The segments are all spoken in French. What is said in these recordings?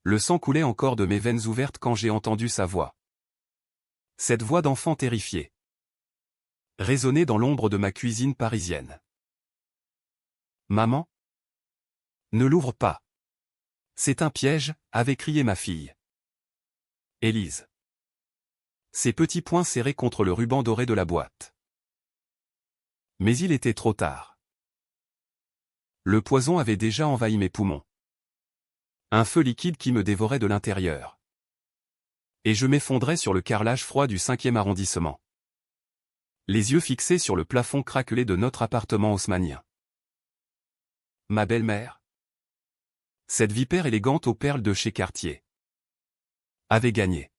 Le sang coulait encore de mes veines ouvertes quand j'ai entendu sa voix. Cette voix d'enfant terrifié résonnait dans l'ombre de ma cuisine parisienne. Maman? Ne l'ouvre pas. C'est un piège, avait crié ma fille. Élise. Ses petits poings serrés contre le ruban doré de la boîte. Mais il était trop tard. Le poison avait déjà envahi mes poumons. Un feu liquide qui me dévorait de l'intérieur. Et je m'effondrais sur le carrelage froid du 5e arrondissement. Les yeux fixés sur le plafond craquelé de notre appartement haussmannien. Ma belle-mère, cette vipère élégante aux perles de chez Cartier, avait gagné.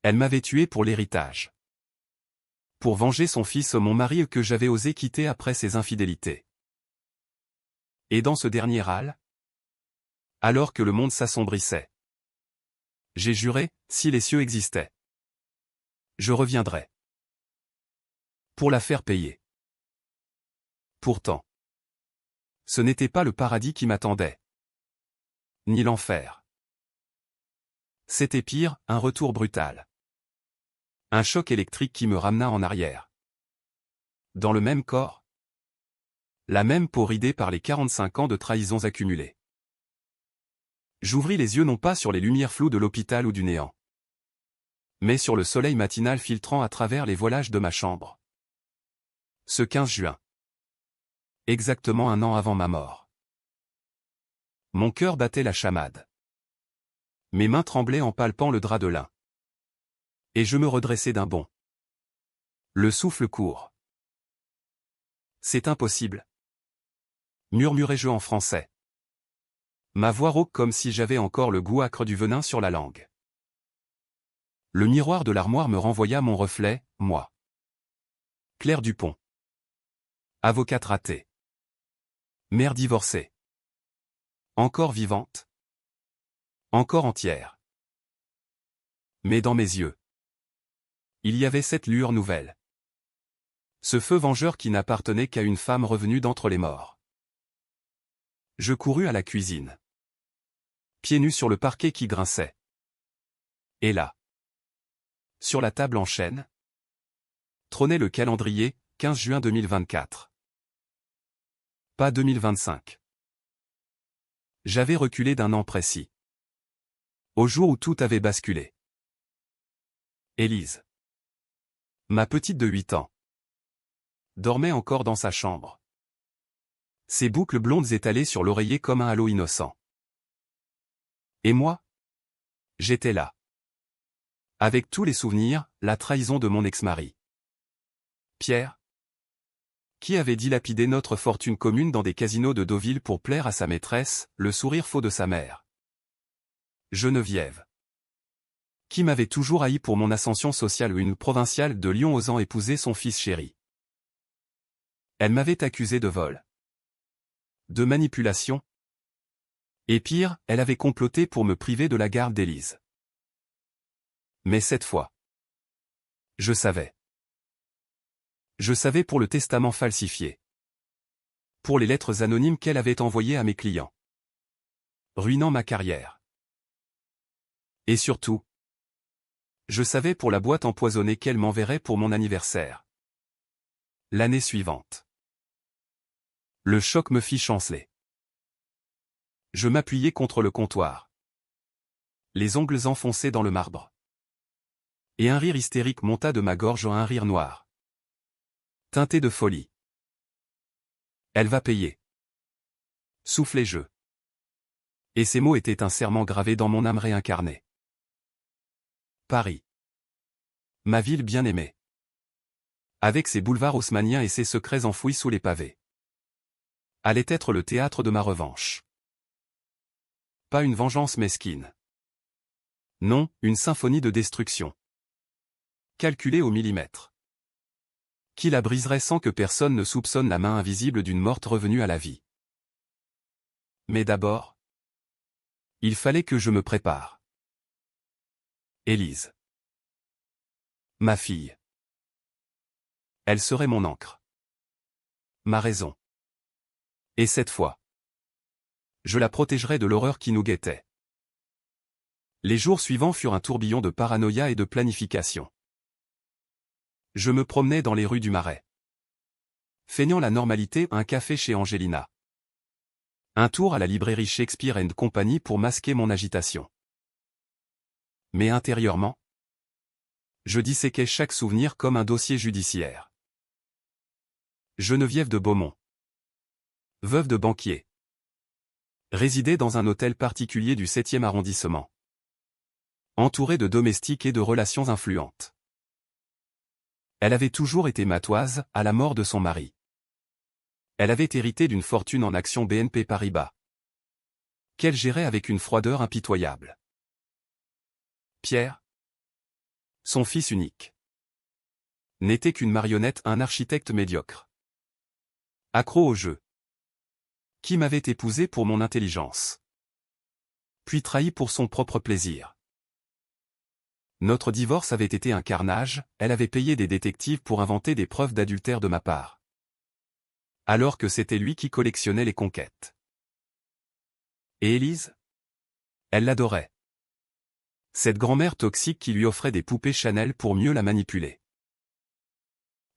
Elle m'avait tué pour l'héritage. Pour venger son fils, mon mari que j'avais osé quitter après ses infidélités. Et dans ce dernier râle, alors que le monde s'assombrissait, j'ai juré, si les cieux existaient, je reviendrais. Pour la faire payer. Pourtant, ce n'était pas le paradis qui m'attendait. Ni l'enfer. C'était pire, un retour brutal. Un choc électrique qui me ramena en arrière. Dans le même corps. La même peau ridée par les 45 ans de trahisons accumulées. J'ouvris les yeux non pas sur les lumières floues de l'hôpital ou du néant, mais sur le soleil matinal filtrant à travers les voilages de ma chambre. Ce 15 juin. Exactement un an avant ma mort. Mon cœur battait la chamade. Mes mains tremblaient en palpant le drap de lin. Et je me redressai d'un bond. Le souffle court. C'est impossible. Murmurai-je en français. Ma voix rauque comme si j'avais encore le goût âcre du venin sur la langue. Le miroir de l'armoire me renvoya mon reflet, moi. Claire Dupont. Avocate ratée. Mère divorcée. Encore vivante. Encore entière. Mais dans mes yeux, il y avait cette lueur nouvelle. Ce feu vengeur qui n'appartenait qu'à une femme revenue d'entre les morts. Je courus à la cuisine. Pieds nus sur le parquet qui grinçait. Et là, sur la table en chêne, trônait le calendrier, 15 juin 2024. Pas 2025. J'avais reculé d'un an précis. Au jour où tout avait basculé. Élise. Ma petite de 8 ans. Dormait encore dans sa chambre. Ses boucles blondes étalées sur l'oreiller comme un halo innocent. Et moi? J'étais là. Avec tous les souvenirs, la trahison de mon ex-mari. Pierre? Qui avait dilapidé notre fortune commune dans des casinos de Deauville pour plaire à sa maîtresse, le sourire faux de sa mère. Geneviève. Qui m'avait toujours haï pour mon ascension sociale, une provinciale de Lyon osant épouser son fils chéri. Elle m'avait accusé de vol. De manipulation. Et pire, elle avait comploté pour me priver de la garde d'Élise. Mais cette fois, je savais. Je savais pour le testament falsifié. Pour les lettres anonymes qu'elle avait envoyées à mes clients. Ruinant ma carrière. Et surtout, je savais pour la boîte empoisonnée qu'elle m'enverrait pour mon anniversaire. L'année suivante. Le choc me fit chanceler. Je m'appuyai contre le comptoir. Les ongles enfoncés dans le marbre. Et un rire hystérique monta de ma gorge, un rire noir. Teinté de folie. Elle va payer. Soufflai-je. Et ces mots étaient un serment gravé dans mon âme réincarnée. Paris. Ma ville bien-aimée. Avec ses boulevards haussmanniens et ses secrets enfouis sous les pavés. Allait être le théâtre de ma revanche. Pas une vengeance mesquine. Non, une symphonie de destruction. Calculée au millimètre. Qui la briserait sans que personne ne soupçonne la main invisible d'une morte revenue à la vie. Mais d'abord, il fallait que je me prépare. Élise. Ma fille. Elle serait mon ancre. Ma raison. Et cette fois, je la protégerai de l'horreur qui nous guettait. Les jours suivants furent un tourbillon de paranoïa et de planification. Je me promenais dans les rues du Marais. Feignant la normalité, un café chez Angelina. Un tour à la librairie Shakespeare & Company pour masquer mon agitation. Mais intérieurement, je disséquais chaque souvenir comme un dossier judiciaire. Geneviève de Beaumont. Veuve de banquier. Résidait dans un hôtel particulier du 7e arrondissement. Entourée de domestiques et de relations influentes. Elle avait toujours été matoise, à la mort de son mari. Elle avait hérité d'une fortune en actions BNP Paribas, qu'elle gérait avec une froideur impitoyable. Pierre, son fils unique, n'était qu'une marionnette, un architecte médiocre. Accro au jeu. Qui m'avait épousé pour mon intelligence. Puis trahi pour son propre plaisir. Notre divorce avait été un carnage, elle avait payé des détectives pour inventer des preuves d'adultère de ma part. Alors que c'était lui qui collectionnait les conquêtes. Et Élise? Elle l'adorait. Cette grand-mère toxique qui lui offrait des poupées Chanel pour mieux la manipuler.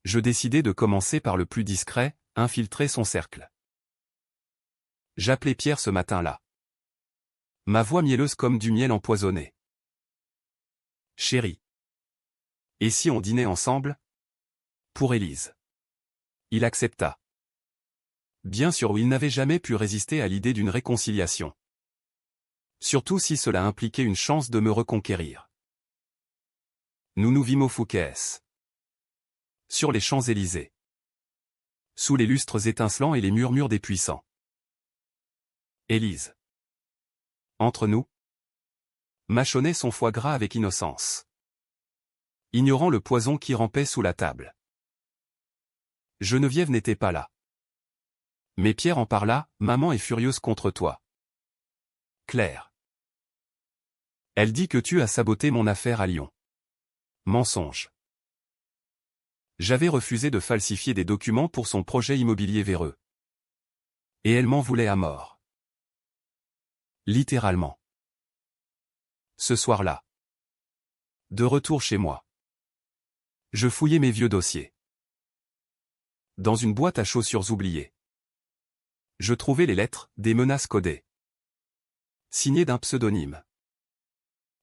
Je décidai de commencer par le plus discret, infiltrer son cercle. J'appelai Pierre ce matin-là. Ma voix mielleuse comme du miel empoisonné. Chérie. Et si on dînait ensemble? Pour Élise. Il accepta. Bien sûr, il n'avait jamais pu résister à l'idée d'une réconciliation. Surtout si cela impliquait une chance de me reconquérir. Nous nous vîmes au Fouquet's. Sur les Champs-Élysées. Sous les lustres étincelants et les murmures des puissants. Élise. Entre nous, mâchonnait son foie gras avec innocence. Ignorant le poison qui rampait sous la table. Geneviève n'était pas là. Mais Pierre en parla, maman est furieuse contre toi. Claire. Elle dit que tu as saboté mon affaire à Lyon. Mensonge. J'avais refusé de falsifier des documents pour son projet immobilier véreux. Et elle m'en voulait à mort. Littéralement. Ce soir-là. De retour chez moi. Je fouillais mes vieux dossiers. Dans une boîte à chaussures oubliée. Je trouvais les lettres, des menaces codées. Signées d'un pseudonyme.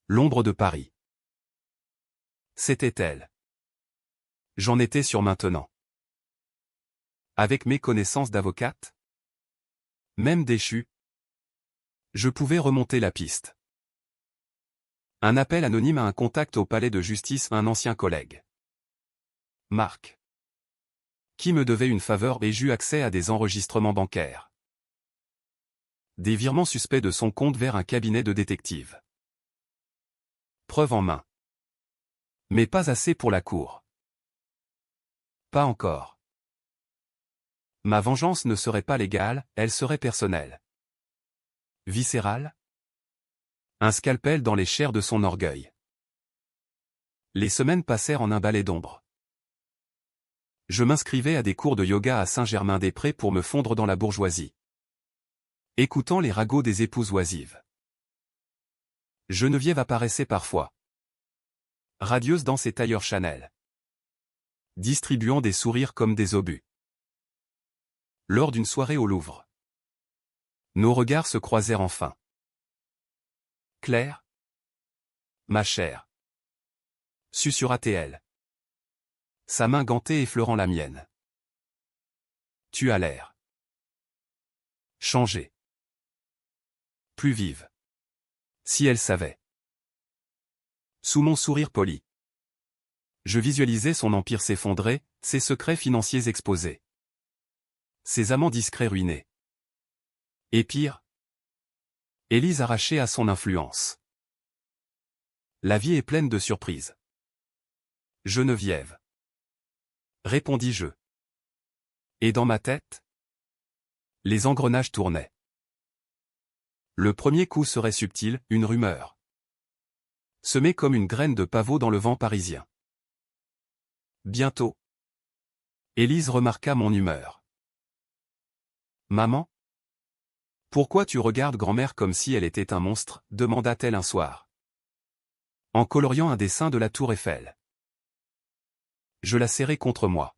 L'ombre de Paris. C'était elle. J'en étais sûr maintenant. Avec mes connaissances d'avocate, même déchue, je pouvais remonter la piste. Un appel anonyme à un contact au palais de justice, un ancien collègue. Marc. Qui me devait une faveur et j'eus accès à des enregistrements bancaires. Des virements suspects de son compte vers un cabinet de détectives. Preuve en main. Mais pas assez pour la cour. Pas encore. Ma vengeance ne serait pas légale, elle serait personnelle. Viscérale? Un scalpel dans les chairs de son orgueil. Les semaines passèrent en un balai d'ombre. Je m'inscrivais à des cours de yoga à Saint-Germain-des-Prés pour me fondre dans la bourgeoisie. Écoutant les ragots des épouses oisives. Geneviève apparaissait parfois. Radieuse dans ses tailleurs Chanel. Distribuant des sourires comme des obus. Lors d'une soirée au Louvre. Nos regards se croisèrent enfin. Claire? Ma chère. Susurra-t-elle. Sa main gantée effleurant la mienne. Tu as l'air. Changée. Plus vive. Si elle savait. Sous mon sourire poli. Je visualisais son empire s'effondrer, ses secrets financiers exposés. Ses amants discrets ruinés. Et pire. Élise arrachée à son influence. La vie est pleine de surprises. Geneviève. Répondis-je. Et dans ma tête? Les engrenages tournaient. Le premier coup serait subtil, une rumeur. Semée comme une graine de pavot dans le vent parisien. Bientôt. Élise remarqua mon humeur. Maman? Pourquoi tu regardes grand-mère comme si elle était un monstre, demanda-t-elle un soir. en coloriant un dessin de la tour Eiffel. Je la serrai contre moi,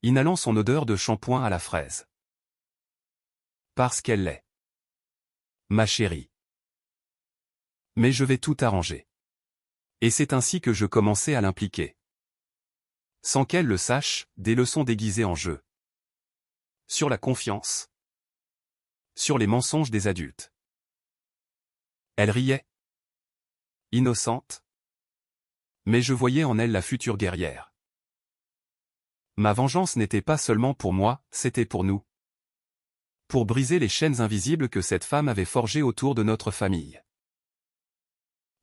inhalant son odeur de shampoing à la fraise. Parce qu'elle l'est. Ma chérie. Mais je vais tout arranger. Et c'est ainsi que je commençai à l'impliquer. Sans qu'elle le sache, des leçons déguisées en jeu. Sur la confiance. Sur les mensonges des adultes. Elle riait. Innocente. Mais je voyais en elle la future guerrière. Ma vengeance n'était pas seulement pour moi, c'était pour nous. Pour briser les chaînes invisibles que cette femme avait forgées autour de notre famille.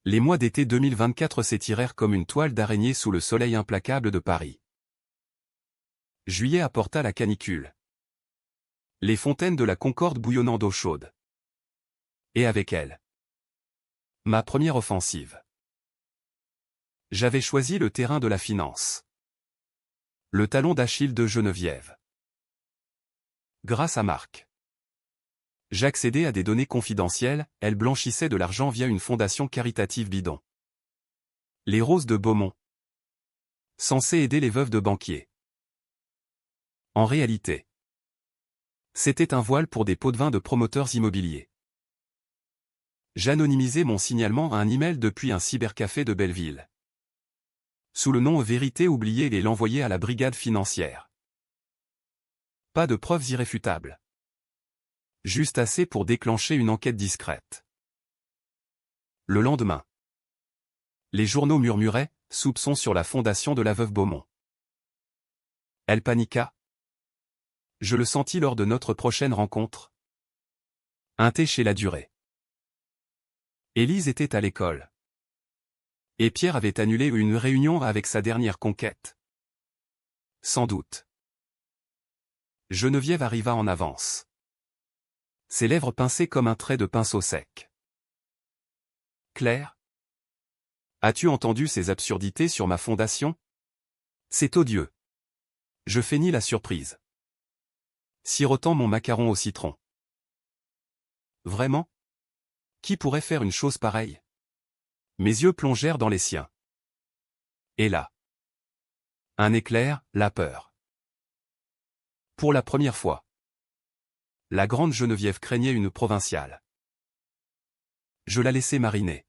Les mois d'été 2024 s'étirèrent comme une toile d'araignée sous le soleil implacable de Paris. Juillet apporta la canicule. Les fontaines de la Concorde bouillonnant d'eau chaude. Et avec elle, ma première offensive. J'avais choisi le terrain de la finance. Le talon d'Achille de Geneviève. Grâce à Marc. J'accédais à des données confidentielles, elle blanchissait de l'argent via une fondation caritative bidon. Les Roses de Beaumont. Censées aider les veuves de banquiers. En réalité, c'était un voile pour des pots de vin de promoteurs immobiliers. J'anonymisais mon signalement à un email depuis un cybercafé de Belleville. Sous le nom Vérité oubliée et l'envoyais à la brigade financière. Pas de preuves irréfutables. Juste assez pour déclencher une enquête discrète. Le lendemain. Les journaux murmuraient, soupçons sur la fondation de la veuve Beaumont. Elle paniqua. Je le sentis lors de notre prochaine rencontre. Un thé chez la Durée. Élise était à l'école. Et Pierre avait annulé une réunion avec sa dernière conquête. Sans doute. Geneviève arriva en avance. Ses lèvres pincées comme un trait de pinceau sec. Claire? As-tu entendu ces absurdités sur ma fondation? C'est odieux. Je feignis la surprise. Sirotant mon macaron au citron. Vraiment? Qui pourrait faire une chose pareille? Mes yeux plongèrent dans les siens. Et là. Un éclair, la peur. Pour la première fois. La grande Geneviève craignait une provinciale. Je la laissai mariner.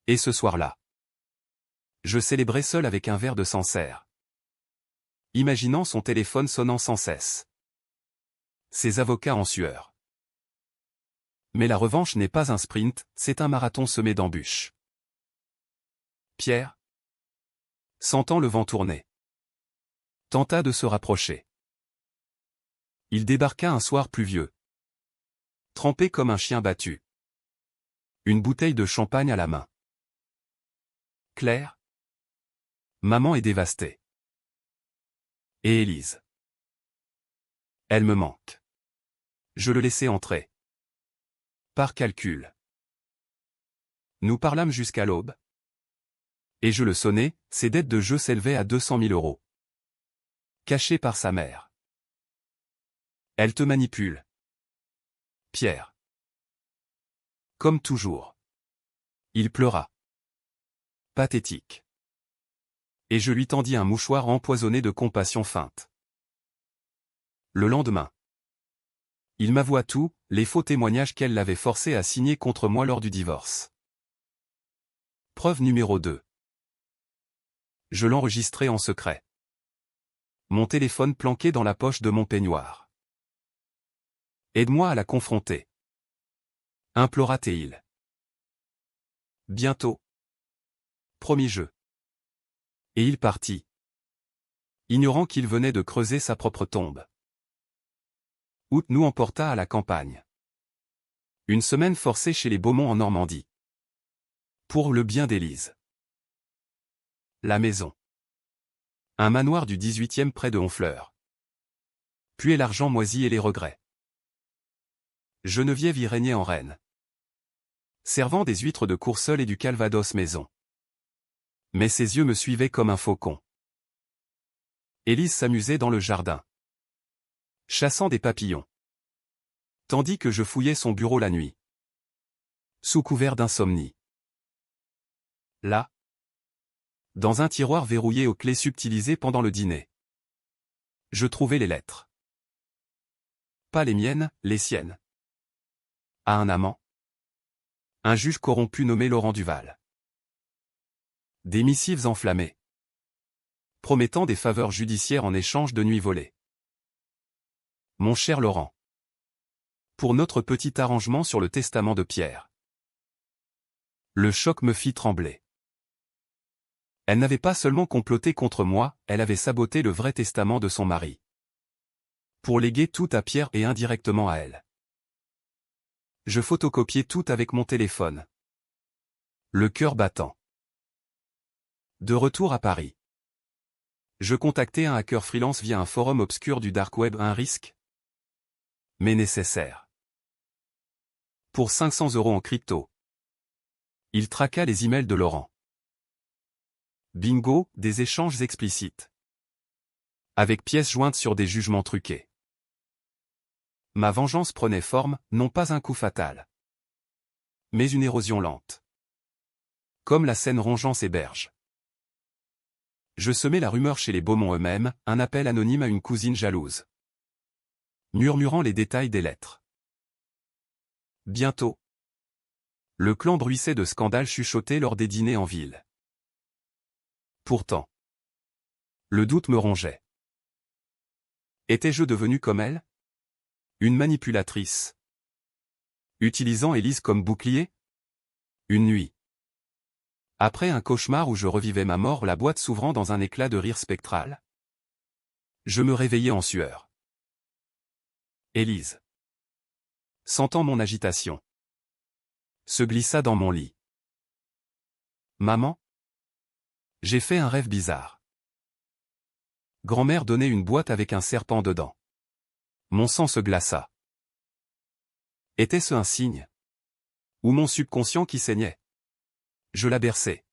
Et ce soir-là, je célébrais seul avec un verre de Sancerre. Imaginant son téléphone sonnant sans cesse. Ses avocats en sueur. Mais la revanche n'est pas un sprint, c'est un marathon semé d'embûches. Pierre, sentant le vent tourner, tenta de se rapprocher. Il débarqua un soir pluvieux. Trempé comme un chien battu. Une bouteille de champagne à la main. Claire? Maman est dévastée. Et Élise? Elle me manque. Je le laissai entrer. Par calcul. Nous parlâmes jusqu'à l'aube. Et je le sonnai, ses dettes de jeu s'élevaient à 200 000 euros. Cachées par sa mère. Elle te manipule. Pierre. Comme toujours. Il pleura. Pathétique. Et je lui tendis un mouchoir empoisonné de compassion feinte. Le lendemain. Il m'avoua tout, les faux témoignages qu'elle l'avait forcé à signer contre moi lors du divorce. Preuve numéro 2. Je l'enregistrai en secret. Mon téléphone planqué dans la poche de mon peignoir. Aide-moi à la confronter. Implora-t-il. Bientôt. Promis je. Et il partit. Ignorant qu'il venait de creuser sa propre tombe. Août nous emporta à la campagne. Une semaine forcée chez les Beaumont en Normandie. Pour le bien d'Élise. La maison. Un manoir du 18e près de Honfleur. Puis l'argent moisi et les regrets. Geneviève y régnait en reine. Servant des huîtres de Courseulles et du Calvados maison. Mais ses yeux me suivaient comme un faucon. Élise s'amusait dans le jardin. Chassant des papillons. Tandis que je fouillais son bureau la nuit. Sous couvert d'insomnie. Là. Dans un tiroir verrouillé aux clés subtilisées pendant le dîner. Je trouvais les lettres. Pas les miennes, les siennes. À un amant. Un juge corrompu nommé Laurent Duval. Des missives enflammées. Promettant des faveurs judiciaires en échange de nuits volées. Mon cher Laurent. Pour notre petit arrangement sur le testament de Pierre. Le choc me fit trembler. Elle n'avait pas seulement comploté contre moi, elle avait saboté le vrai testament de son mari. Pour léguer tout à Pierre et indirectement à elle. Je photocopiais tout avec mon téléphone. Le cœur battant. De retour à Paris. Je contactais un hacker freelance via un forum obscur du dark web, un risque, mais nécessaire. Pour 500 € en crypto. Il traqua les emails de Laurent. Bingo, des échanges explicites. Avec pièces jointes sur des jugements truqués. Ma vengeance prenait forme, non pas un coup fatal, mais une érosion lente. Comme la Seine rongeant ses berges. Je semais la rumeur chez les Beaumont eux-mêmes, un appel anonyme à une cousine jalouse. Murmurant les détails des lettres. Bientôt. Le clan bruissait de scandales chuchotés lors des dîners en ville. Pourtant. Le doute me rongeait. Étais-je devenu comme elle? Une manipulatrice. Utilisant Élise comme bouclier? Une nuit. Après un cauchemar où je revivais ma mort, la boîte s'ouvrant dans un éclat de rire spectral. Je me réveillai en sueur. Élise, sentant mon agitation, se glissa dans mon lit. Maman? J'ai fait un rêve bizarre. Grand-mère donnait une boîte avec un serpent dedans. Mon sang se glaça. Était-ce un signe? Ou mon subconscient qui saignait? Je la berçai.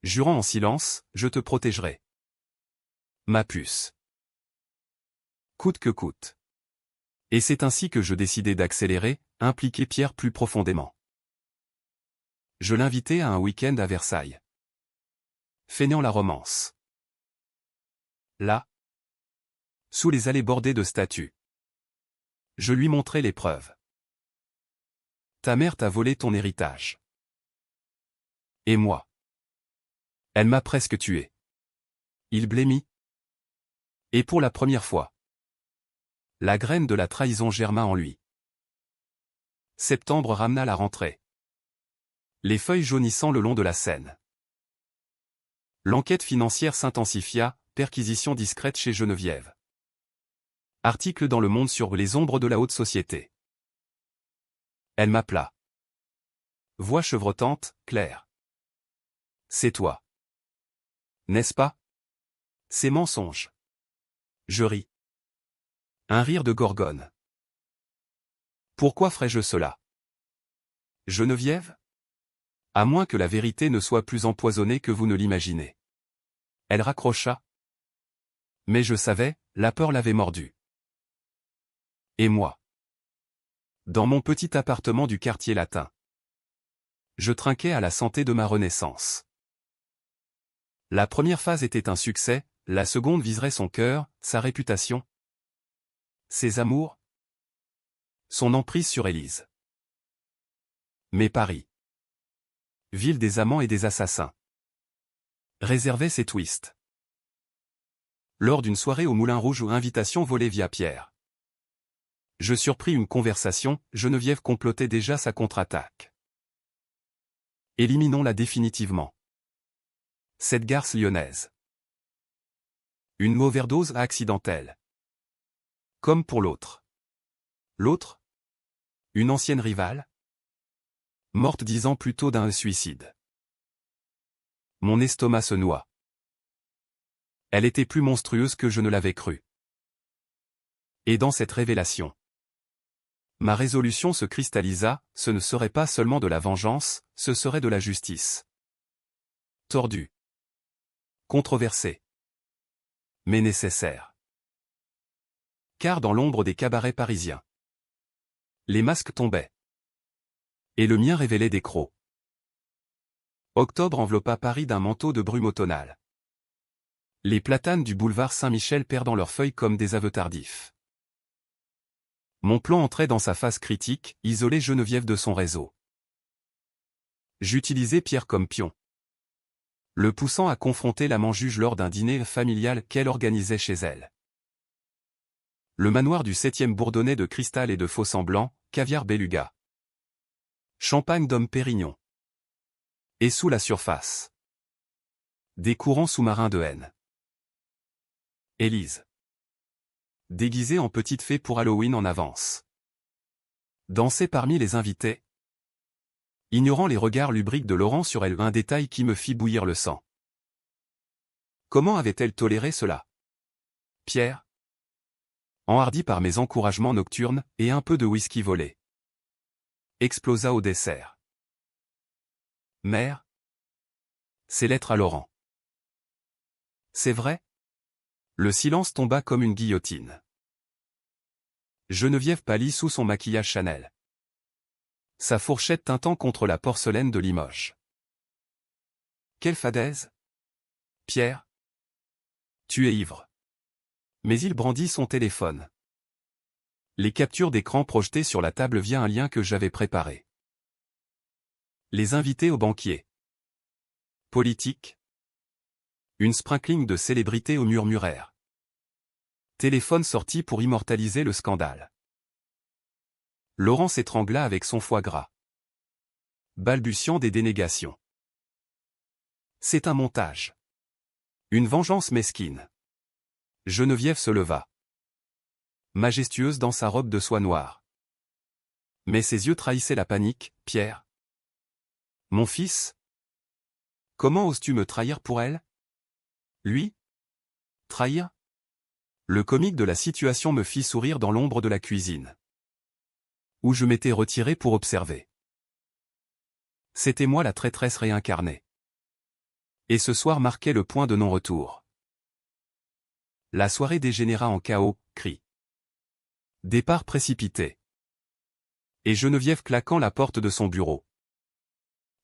Jurant en silence, je te protégerai. Ma puce. Coûte que coûte. Et c'est ainsi que je décidai d'accélérer, impliquer Pierre plus profondément. Je l'invitai à un week-end à Versailles. Feignant la romance. Là. Sous les allées bordées de statues. Je lui montrai les preuves. Ta mère t'a volé ton héritage. Et moi. Elle m'a presque tué. Il blêmit. Et pour la première fois. La graine de la trahison germa en lui. Septembre ramena la rentrée. Les feuilles jaunissant le long de la Seine. L'enquête financière s'intensifia, perquisition discrète chez Geneviève. Article dans Le Monde sur les ombres de la haute société. Elle m'appela. Voix chevrotante, Claire. C'est toi. N'est-ce pas? C'est mensonge. Je ris. Un rire de gorgone. Pourquoi ferais-je cela? Geneviève? À moins que la vérité ne soit plus empoisonnée que vous ne l'imaginez. Elle raccrocha. Mais je savais, la peur l'avait mordu. Et moi? Dans mon petit appartement du quartier latin. Je trinquais à la santé de ma renaissance. La première phase était un succès, la seconde viserait son cœur, sa réputation. Ses amours. Son emprise sur Élise. Mais Paris. Ville des amants et des assassins. Réservait ses twists. Lors d'une soirée au Moulin Rouge ou invitation volée via Pierre. Je surpris une conversation, Geneviève complotait déjà sa contre-attaque. Éliminons-la définitivement. Cette garce lyonnaise. Une overdose accidentelle. Comme pour l'autre. L'autre? Une ancienne rivale? Morte 10 ans plus tôt d'un suicide. Mon estomac se noie. Elle était plus monstrueuse que je ne l'avais cru. Et dans cette révélation, ma résolution se cristallisa, ce ne serait pas seulement de la vengeance, ce serait de la justice. Tordue. Controversée. Mais nécessaire. Car dans l'ombre des cabarets parisiens, les masques tombaient. Et le mien révélait des crocs. Octobre enveloppa Paris d'un manteau de brume automnale. Les platanes du boulevard Saint-Michel perdant leurs feuilles comme des aveux tardifs. Mon plan entrait dans sa phase critique, isoler Geneviève de son réseau. J'utilisais Pierre comme pion, le poussant à confronter l'amant juge lors d'un dîner familial qu'elle organisait chez elle. Le manoir du 7e bourdonnait de cristal et de faux-semblants, caviar beluga. Champagne d'homme Pérignon. Et sous la surface, des courants sous-marins de haine. Élise. Déguisée en petite fée pour Halloween en avance. Dansait parmi les invités. Ignorant les regards lubriques de Laurent sur elle, un détail qui me fit bouillir le sang. Comment avait-elle toléré cela? Pierre, enhardi par mes encouragements nocturnes et un peu de whisky volé, explosa au dessert. Mère, ces lettres à Laurent. C'est vrai? Le silence tomba comme une guillotine. Geneviève pâlit sous son maquillage Chanel. Sa fourchette tintant contre la porcelaine de Limoges. Quelle fadaise? Pierre, tu es ivre. Mais il brandit son téléphone. Les captures d'écran projetées sur la table via un lien que j'avais préparé. Les invités au banquier. Politique. Une sprinkling de célébrités au murmuraire. Téléphone sorti pour immortaliser le scandale. Laurent s'étrangla avec son foie gras. Balbutiant des dénégations. C'est un montage. Une vengeance mesquine. Geneviève se leva. Majestueuse dans sa robe de soie noire. Mais ses yeux trahissaient la panique. Pierre. Mon fils? Comment oses-tu me trahir pour elle? Lui? Trahir? Le comique de la situation me fit sourire dans l'ombre de la cuisine, où je m'étais retiré pour observer. C'était moi la traîtresse réincarnée. Et ce soir marquait le point de non-retour. La soirée dégénéra en chaos, cris. Départ précipité. Et Geneviève claquant la porte de son bureau.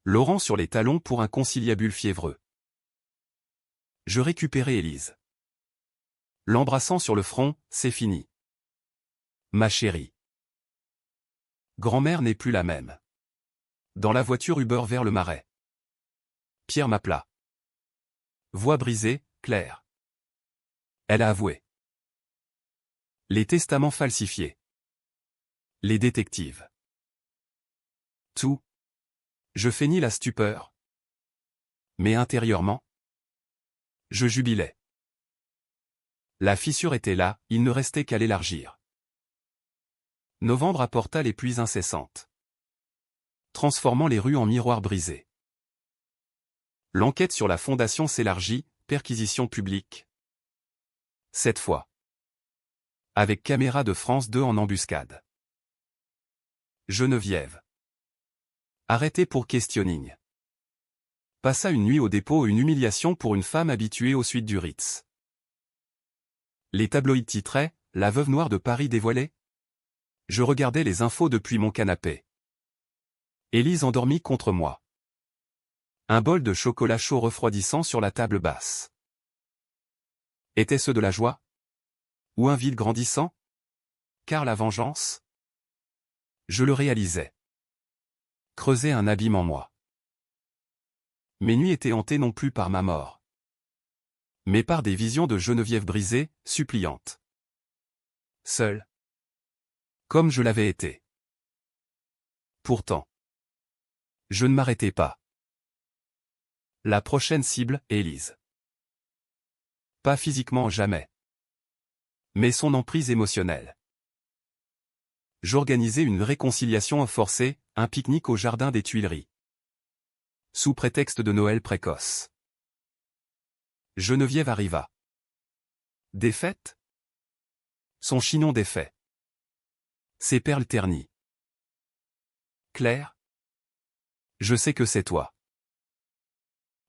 Laurent sur les talons pour un conciliabule fiévreux. Je récupérai Élise. L'embrassant sur le front, c'est fini. Ma chérie. Grand-mère n'est plus la même. Dans la voiture Uber vers le Marais. Pierre m'appela. Voix brisée, claire. Elle a avoué. Les testaments falsifiés. Les détectives. Tout. Je feignis la stupeur. Mais intérieurement, je jubilais. La fissure était là, il ne restait qu'à l'élargir. Novembre apporta les pluies incessantes, transformant les rues en miroirs brisés. L'enquête sur la fondation s'élargit, perquisition publique. Cette fois, avec caméra de France 2 en embuscade. Geneviève, arrêtée pour questioning, passa une nuit au dépôt, une humiliation pour une femme habituée aux suites du Ritz. Les tabloïds titraient « La veuve noire de Paris dévoilée ». Je regardais les infos depuis mon canapé. Élise endormie contre moi. Un bol de chocolat chaud refroidissant sur la table basse. Était-ce de la joie? Ou un vide grandissant? Car la vengeance? Je le réalisais. Creusait un abîme en moi. Mes nuits étaient hantées non plus par ma mort, mais par des visions de Geneviève brisée, suppliante. Seule. Comme je l'avais été. Pourtant, je ne m'arrêtais pas. La prochaine cible, Élise. Pas physiquement jamais. Mais son emprise émotionnelle. J'organisais une réconciliation forcée, un pique-nique au jardin des Tuileries. Sous prétexte de Noël précoce. Geneviève arriva. Défaite? Son chignon défait. Ses perles ternies. Claire? Je sais que c'est toi.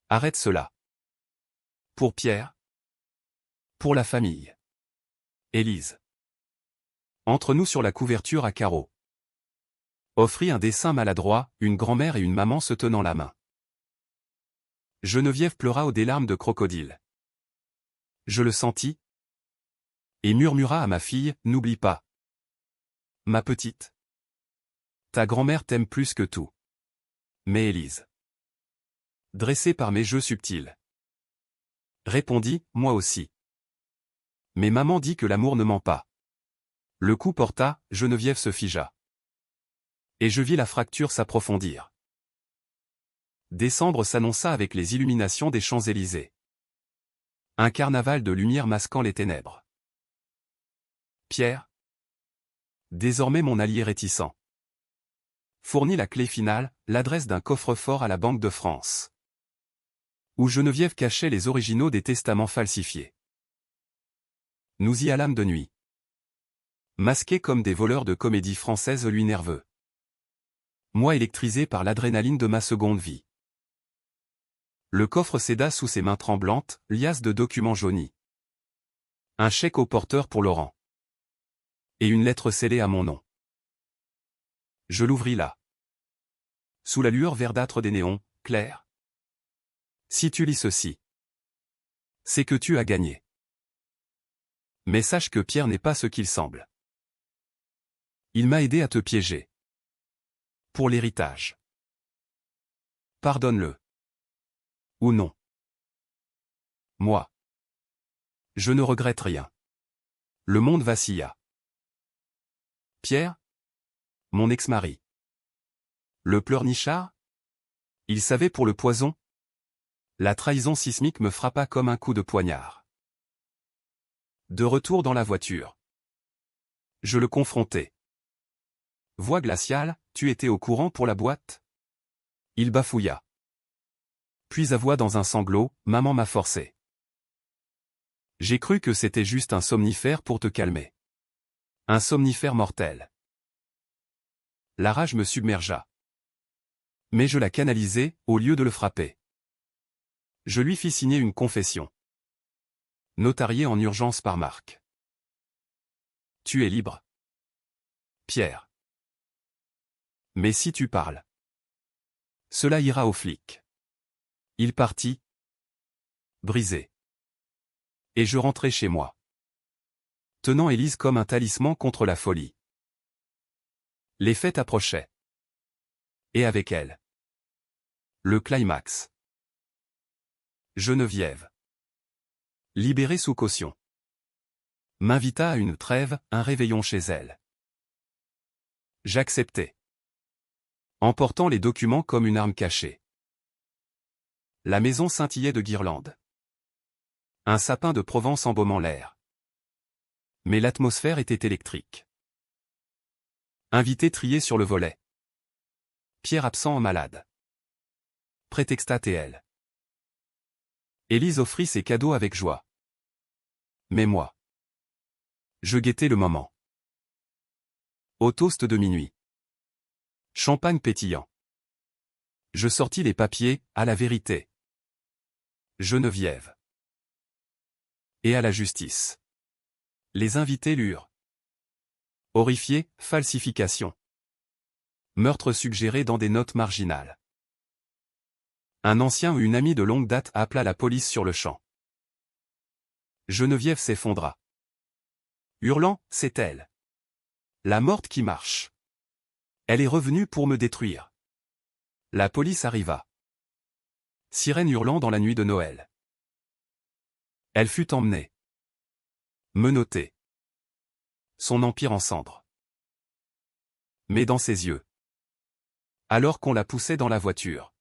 Arrête cela. Pour Pierre? Pour la famille. Élise. Entre nous sur la couverture à carreaux. Offrit un dessin maladroit, une grand-mère et une maman se tenant la main. Geneviève pleura des larmes de crocodile. Je le sentis. Et murmura à ma fille, n'oublie pas. Ma petite. Ta grand-mère t'aime plus que tout. Mais Élise, dressée par mes jeux subtils, répondit, moi aussi. Mais maman dit que l'amour ne ment pas. Le coup porta, Geneviève se figea. Et je vis la fracture s'approfondir. Décembre s'annonça avec les illuminations des Champs-Élysées. Un carnaval de lumière masquant les ténèbres. Pierre, désormais mon allié réticent, fournit la clé finale, l'adresse d'un coffre-fort à la Banque de France, où Geneviève cachait les originaux des testaments falsifiés. Nous y allâmes de nuit. Masqués comme des voleurs de comédie française, lui nerveux. Moi électrisé par l'adrénaline de ma seconde vie. Le coffre céda sous ses mains tremblantes, liasse de documents jaunis. Un chèque au porteur pour Laurent. Et une lettre scellée à mon nom. Je l'ouvris là. Sous la lueur verdâtre des néons, Claire. Si tu lis ceci, c'est que tu as gagné. Mais sache que Pierre n'est pas ce qu'il semble. Il m'a aidé à te piéger. Pour l'héritage. Pardonne-le. Ou non. Moi. Je ne regrette rien. Le monde vacilla. Pierre, mon ex-mari. Le pleurnichard? Il savait pour le poison? La trahison sismique me frappa comme un coup de poignard. De retour dans la voiture. Je le confrontai. Voix glaciale, tu étais au courant pour la boîte? Il bafouilla. Puis avoua dans un sanglot, maman m'a forcé. J'ai cru que c'était juste un somnifère pour te calmer. Un somnifère mortel. La rage me submergea. Mais je la canalisai, au lieu de le frapper. Je lui fis signer une confession. Notariée en urgence par Marc. Tu es libre. Pierre. Mais si tu parles, cela ira aux flics. Il partit. Brisé. Et je rentrai chez moi. Tenant Élise comme un talisman contre la folie. Les fêtes approchaient. Et avec elles, le climax. Geneviève, libérée sous caution, m'invita à une trêve, un réveillon chez elle. J'acceptai. Emportant les documents comme une arme cachée. La maison scintillait de guirlandes. Un sapin de Provence embaumant l'air. Mais l'atmosphère était électrique. Invité trié sur le volet. Pierre absent en malade. Prétexta TL. Élise offrit ses cadeaux avec joie. Mais moi, je guettais le moment. Au toast de minuit. Champagne pétillant. Je sortis les papiers, à la vérité. Geneviève. Et à la justice. Les invités lurent. Horrifiés, falsification. Meurtre suggéré dans des notes marginales. Un ancien ou une amie de longue date appela la police sur le champ. Geneviève s'effondra. Hurlant, c'est elle. La morte qui marche. Elle est revenue pour me détruire. La police arriva. Sirène hurlant dans la nuit de Noël. Elle fut emmenée. Menottée. Son empire en cendres. Mais dans ses yeux. Alors qu'on la poussait dans la voiture.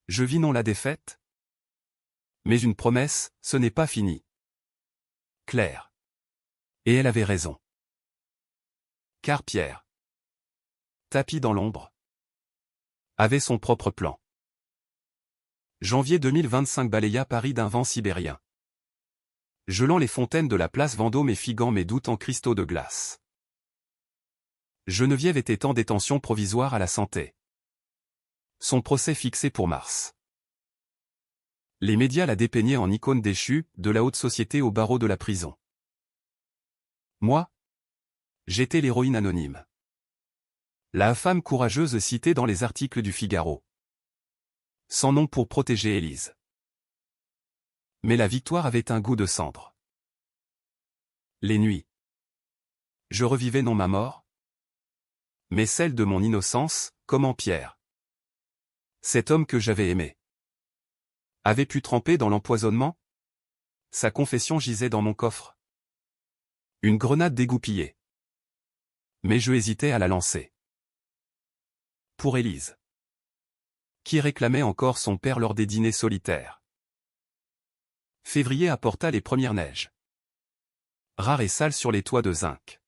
Je vis non la défaite, mais une promesse, ce n'est pas fini. Claire. Et elle avait raison. Car Pierre, tapi dans l'ombre, avait son propre plan. Janvier 2025 balaya Paris d'un vent sibérien. Gelant les fontaines de la place Vendôme et figant mes doutes en cristaux de glace. Geneviève était en détention provisoire à la Santé. Son procès fixé pour mars. Les médias la dépeignaient en icône déchue, de la haute société au barreau de la prison. Moi, j'étais l'héroïne anonyme. La femme courageuse citée dans les articles du Figaro. sans nom pour protéger Élise. Mais la victoire avait un goût de cendre. Les nuits. Je revivais non ma mort, mais celle de mon innocence, comme en pierre. Cet homme que j'avais aimé avait pu tremper dans l'empoisonnement? Sa confession gisait dans mon coffre. Une grenade dégoupillée. Mais je hésitais à la lancer. Pour Élise, qui réclamait encore son père lors des dîners solitaires. Février apporta les premières neiges. Rares et sales sur les toits de zinc.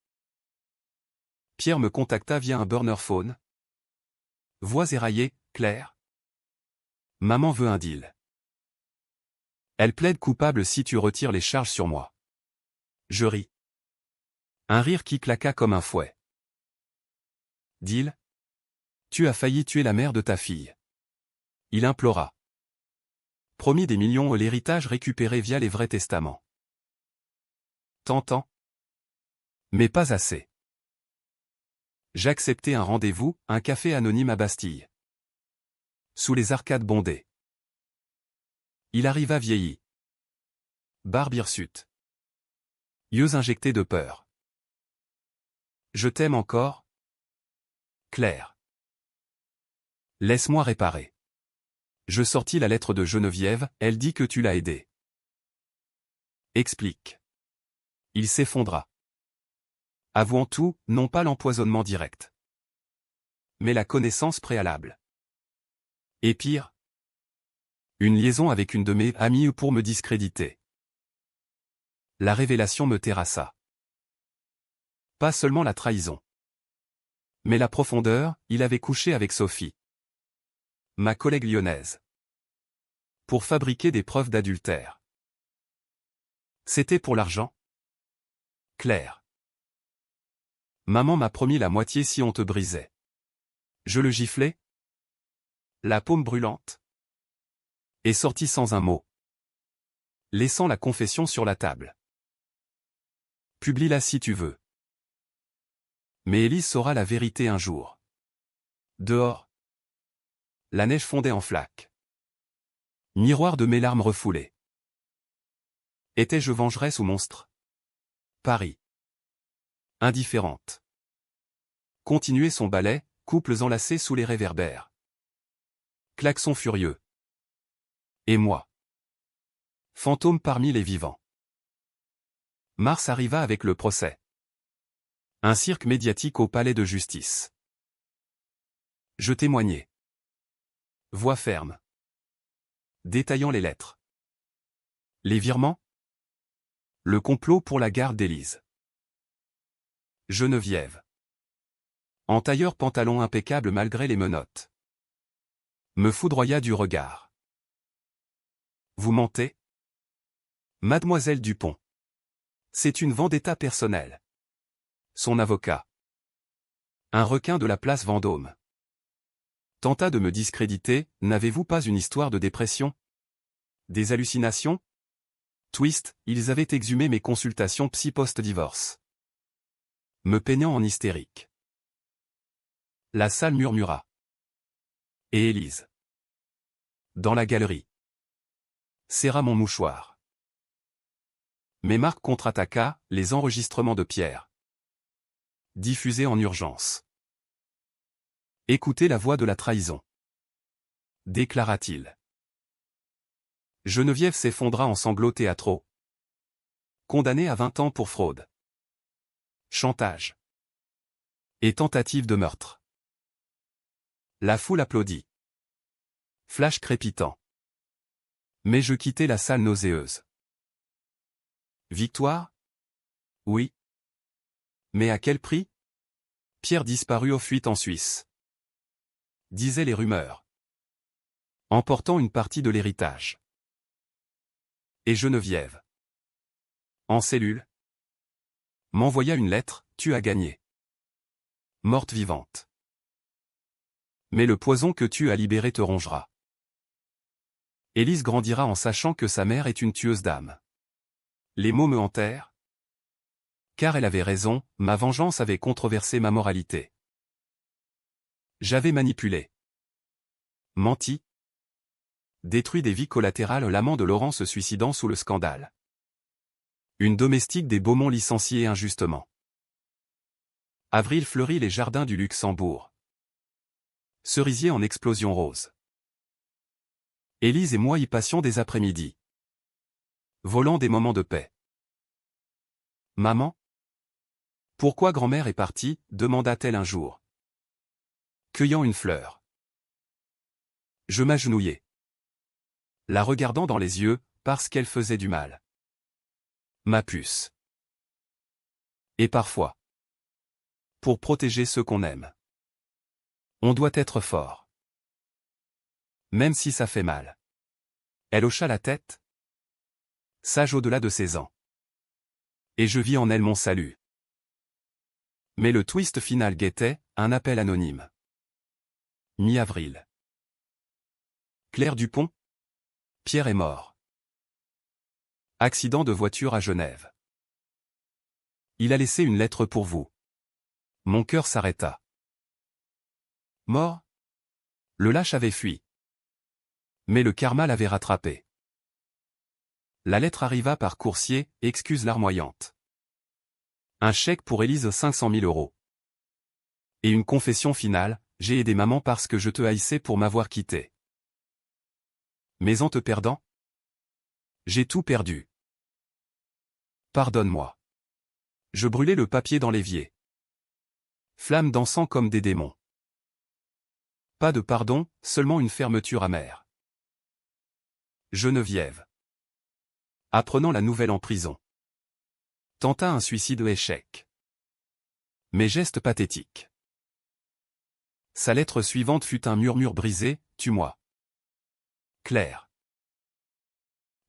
Pierre me contacta via un burner phone. Voix éraillée, claire. Maman veut un deal. Elle plaide coupable si tu retires les charges sur moi. Je ris. Un rire qui claqua comme un fouet. Deal? Tu as failli tuer la mère de ta fille. Il implora. Promis des millions et l'héritage récupéré via les vrais testaments. Tentant. Mais pas assez. J'acceptais un rendez-vous, un café anonyme à Bastille. Sous les arcades bondées. Il arriva vieilli. Barbe hirsute. Yeux injectés de peur. Je t'aime encore? Claire. Laisse-moi réparer. Je sortis la lettre de Geneviève, elle dit que tu l'as aidé. Explique. Il s'effondra. Avouant tout, non pas l'empoisonnement direct, mais la connaissance préalable. Et pire, une liaison avec une de mes amies pour me discréditer. La révélation me terrassa. Pas seulement la trahison, mais la profondeur, il avait couché avec Sophie, ma collègue lyonnaise, pour fabriquer des preuves d'adultère. C'était pour l'argent? Claire. Maman m'a promis la moitié si on te brisait. Je le giflais, la paume brûlante, et sorti sans un mot, laissant la confession sur la table. Publie-la si tu veux. Mais Élise saura la vérité un jour. Dehors, la neige fondait en flaques. Miroir de mes larmes refoulées. Étais-je vengeresse ou monstre? Paris. Indifférente. Continuait son ballet, couples enlacés sous les réverbères. Klaxon furieux. Et moi. Fantôme parmi les vivants. Mars arriva avec le procès. Un cirque médiatique au palais de justice. Je témoignais. Voix ferme. Détaillant les lettres. Les virements? Le complot pour la garde d'Élise. Geneviève. En tailleur pantalon impeccable malgré les menottes. Me foudroya du regard. Vous mentez? Mademoiselle Dupont. C'est une vendetta personnelle. Son avocat. Un requin de la place Vendôme. Tenta de me discréditer, n'avez-vous pas une histoire de dépression? Des hallucinations? Twist, ils avaient exhumé mes consultations psy post-divorce. Me peignant en hystérique. La salle murmura. Et Élise. Dans la galerie. Serra mon mouchoir. Mais Marc contre-attaqua, les enregistrements de Pierre. Diffusés en urgence. Écoutez la voix de la trahison. Déclara-t-il. Geneviève s'effondra en sanglots théâtraux. Condamnée à 20 ans pour fraude. Chantage. Et tentative de meurtre. La foule applaudit. Flash crépitant. Mais je quittai la salle nauséeuse. Victoire? Oui. Mais à quel prix? Pierre disparut aux fuites en Suisse. Disaient les rumeurs. Emportant une partie de l'héritage. Et Geneviève. En cellule. M'envoya une lettre, tu as gagné. Morte vivante. Mais le poison que tu as libéré te rongera. Élise grandira en sachant que sa mère est une tueuse d'âme. Les mots me hantèrent. Car elle avait raison, ma vengeance avait controversé ma moralité. J'avais manipulé. Menti. Détruit des vies collatérales, l'amant de Laurent se suicidant sous le scandale. Une domestique des Beaumont licenciée injustement. Avril fleurit les jardins du Luxembourg. Cerisier en explosion rose. Élise et moi y passions des après-midi. Volant des moments de paix. Maman? Pourquoi grand-mère est partie, demanda-t-elle un jour. Cueillant une fleur. Je m'agenouillai. La regardant dans les yeux, parce qu'elle faisait du mal. Ma puce. Et parfois. Pour protéger ceux qu'on aime. On doit être fort. Même si ça fait mal. Elle hocha la tête. Sage au-delà de ses ans. Et je vis en elle mon salut. Mais le twist final guettait, un appel anonyme. Mi-avril. Claire Dupont. Pierre est mort. Accident de voiture à Genève. Il a laissé une lettre pour vous. Mon cœur s'arrêta. Mort? Le lâche avait fui. Mais le karma l'avait rattrapé. La lettre arriva par coursier, excuse larmoyante. Un chèque pour Élise 500 000 €. Et une confession finale, j'ai aidé maman parce que je te haïssais pour m'avoir quitté. Mais en te perdant, j'ai tout perdu. Pardonne-moi. Je brûlais le papier dans l'évier. Flammes dansant comme des démons. Pas de pardon, seulement une fermeture amère. Geneviève. Apprenant la nouvelle en prison. Tenta un suicide échec. Mais geste pathétique. Sa lettre suivante fut un murmure brisé, tue-moi. Claire.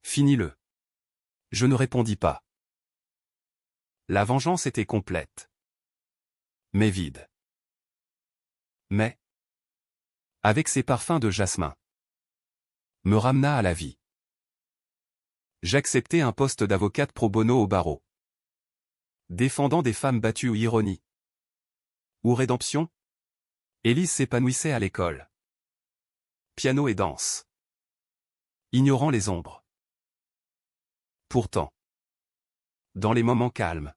Finis-le. Je ne répondis pas. La vengeance était complète. Mais vide. Mais, avec ses parfums de jasmin, me ramena à la vie. J'acceptai un poste d'avocate pro bono au barreau. Défendant des femmes battues ou ironie. Ou rédemption? Élise s'épanouissait à l'école. Piano et danse. Ignorant les ombres. Pourtant, dans les moments calmes,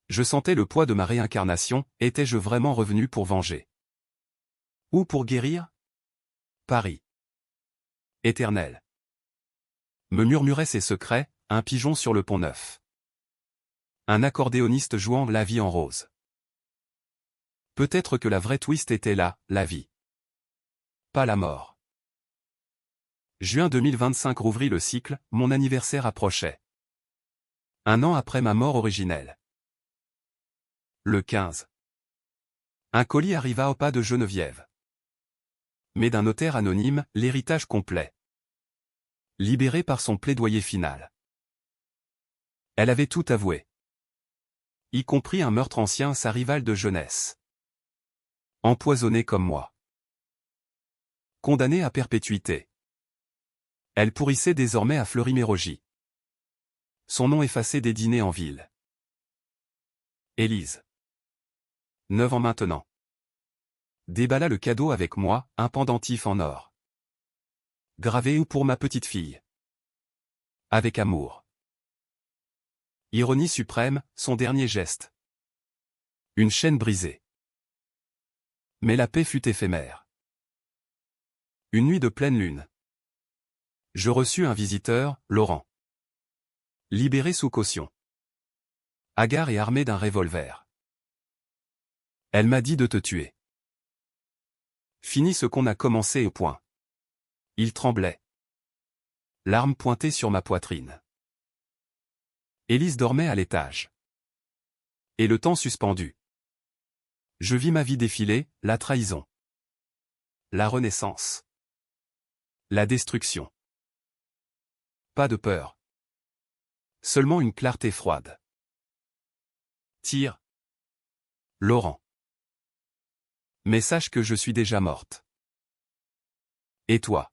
je sentais le poids de ma réincarnation, étais-je vraiment revenu pour venger? Ou pour guérir? Paris. Éternel. Me murmurait ses secrets, un pigeon sur le pont Neuf. Un accordéoniste jouant la vie en rose. Peut-être que la vraie twist était là, la vie. Pas la mort. Juin 2025 rouvrit le cycle, mon anniversaire approchait. Un an après ma mort originelle. Le 15. Un colis arriva au pas de Geneviève. Mais d'un notaire anonyme, l'héritage complet. Libérée par son plaidoyer final. Elle avait tout avoué. Y compris un meurtre ancien, sa rivale de jeunesse. Empoisonnée comme moi. Condamnée à perpétuité. Elle pourrissait désormais à Fleury-Mérogis. Son nom effacé des dîners en ville. Élise. 9 ans maintenant. Déballa le cadeau avec moi, un pendentif en or. Gravé ou pour ma petite fille. Avec amour. Ironie suprême, son dernier geste. Une chaîne brisée. Mais la paix fut éphémère. Une nuit de pleine lune. Je reçus un visiteur, Laurent. Libéré sous caution. Hagard et armé d'un revolver. Elle m'a dit de te tuer. Finis ce qu'on a commencé au point. Il tremblait. L'arme pointée sur ma poitrine. Élise dormait à l'étage. Et le temps suspendu. Je vis ma vie défiler, la trahison. La renaissance. La destruction. Pas de peur. Seulement une clarté froide. Tire. Laurent. Mais sache que je suis déjà morte. Et toi?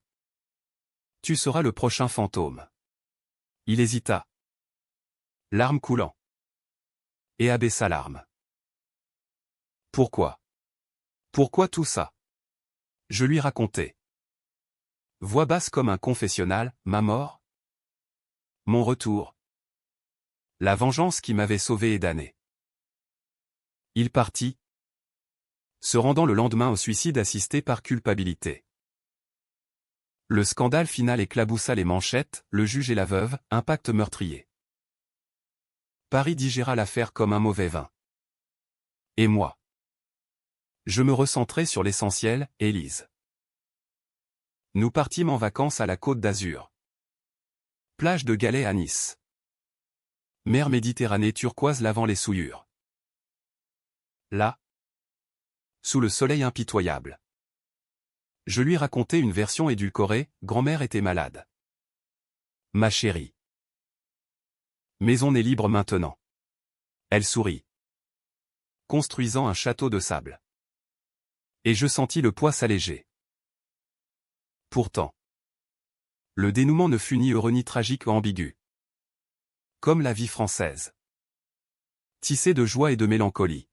Tu seras le prochain fantôme. Il hésita. Larmes coulant. Et abaissa l'arme. Pourquoi? Pourquoi tout ça? Je lui racontai. Voix basse comme un confessionnal, ma mort? Mon retour. La vengeance qui m'avait sauvé et damné. Il partit, se rendant le lendemain au suicide assisté par culpabilité. Le scandale final éclaboussa les manchettes, le juge et la veuve, impact meurtrier. Paris digéra l'affaire comme un mauvais vin. Et moi? Je me recentrai sur l'essentiel, Élise. Nous partîmes en vacances à la Côte d'Azur. Plage de Galets à Nice. Mer Méditerranée turquoise lavant les souillures. Là, sous le soleil impitoyable, je lui racontai une version édulcorée, grand-mère était malade. Ma chérie. Mais on est libre maintenant. Elle sourit, construisant un château de sable. Et je sentis le poids s'alléger. Pourtant, le dénouement ne fut ni heureux ni tragique ou ambigu. Comme la vie française. Tissée de joie et de mélancolie.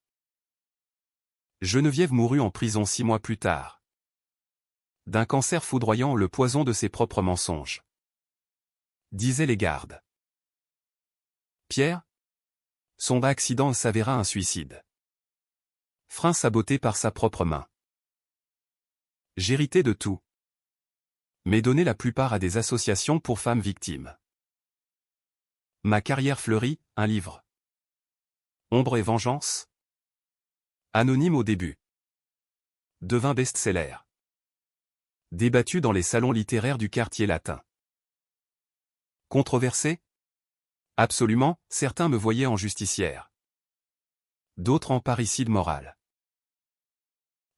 Geneviève mourut en prison 6 mois plus tard. D'un cancer foudroyant, le poison de ses propres mensonges. Disaient les gardes. Pierre? Son accident s'avéra un suicide. Frein saboté par sa propre main. J'héritais de tout. Mais donné la plupart à des associations pour femmes victimes. Ma carrière fleurit, un livre. Ombre et vengeance? Anonyme au début. Devint best-seller. Débattu dans les salons littéraires du quartier latin. Controversé? Absolument, certains me voyaient en justicière. D'autres en parricide moral.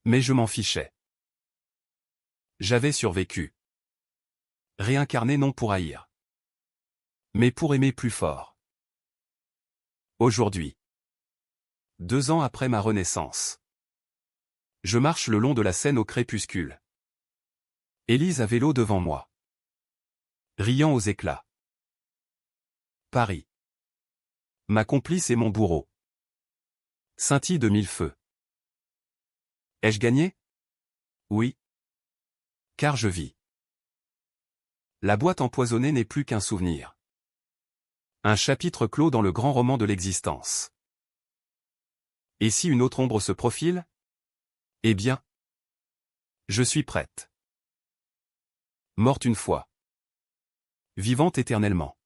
Mais je m'en fichais. J'avais survécu. Réincarné non pour haïr, mais pour aimer plus fort. Aujourd'hui, 2 ans après ma renaissance, je marche le long de la Seine au crépuscule. Élise à vélo devant moi, riant aux éclats. Paris. Ma complice et mon bourreau. Scintille de 1000 feux. Ai-je gagné? Oui. Car je vis. La boîte empoisonnée n'est plus qu'un souvenir. Un chapitre clos dans le grand roman de l'existence. Et si une autre ombre se profile? Eh bien, je suis prête. Morte une fois. Vivante éternellement.